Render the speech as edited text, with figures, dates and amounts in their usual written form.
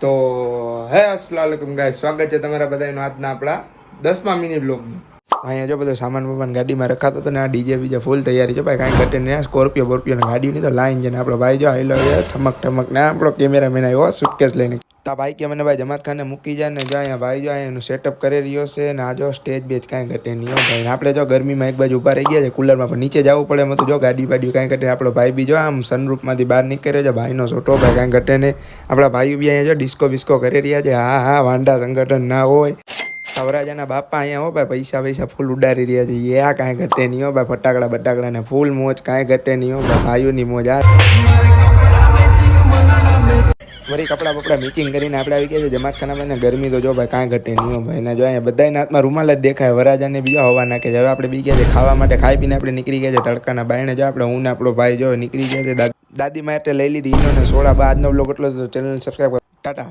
તો હે અસલામ વાલેકુમ ગાઈસ, સ્વાગત છે તમારા બધાનું આજના આપણા 10મા મિની બ્લોગમાં. અહીંયા જો બધો સામાન બામાન ગાડીમાં રખાતો હતો ને આ ડીજે બીજે ફૂલ તૈયારી છે ભાઈ. કાંઈ ઘટે ને સ્કોર્પિયો બોર્પિયો ગાડીની તો લાઈન છે ને આપણો ભાઈ જો આઈલો ઠમક ઠમક ને આપણો કેમેરામેન આવ્યો સુટકેસ લઈને. તા ભાઈ કે મને ભાઈ જમાત ખાને મૂકી જાય ને જો અહીંયા ભાઈ જો અહીંયા એનું સેટઅપ કરી રહ્યો છે ને આ જો સ્ટેજ બેજ કાંઈ ઘટે નહીં ભાઈ. આપણે જો ગરમીમાં એક બાજુ ઊભા રહી ગયા છે કુલરમાં, પણ નીચે જવું પડે એમ તો જો ગાડી બાડી કાંઈ ઘટે. આપણો ભાઈ બી જો આમ સનરૂફમાંથી બહાર નીકળે છે, ભાઈનો છોટો ભાઈ કાંઈ ઘટે નહીં. આપણા ભાઈઓ બી અહીંયા જો ડિસ્કો બિસ્કો કરી રહ્યા છે. હા હા, વાંડા સંગઠન ના હોય. વરાજાના બાપા અહીંયા હો ભાઈ પૈસા ફૂલ ઉડાડી રહ્યા છે. એ આ કાંઈ ઘટે નહીં હો ભાઈ. ફટાકડા બટાકડા ને ફૂલ મોજ કાંઈ ઘટે નહીં હો ભાઈ. ભાઈઓની મોજ આ વળી કપડાં બપડા મિચિંગ કરીને આપણે આવી ગયા છે જમાતખાનામાં ને ગરમી તો જો ભાઈ કાંઈ ઘટે નહીં હો ભાઈ. ને જો અહીંયા બધાના હાથમાં રૂમાલ જ દેખાય. વરાજાને બીજો હવા નાખે છે. હવે આપણે બી ગયા છે ખાવા માટે, ખાઈ પીને આપણે નીકળી ગયા છે તડકાના બાયણે. જો આપણે હું ને આપણો ભાઈ જો નીકળી ગયા છે. દાદી માટે લઈ લીધી ઈનો ને સોડા. આજનો બ્લોગ એટલો તો ચેનલ સબસ્ક્રાઈબ કરો. ટાટા.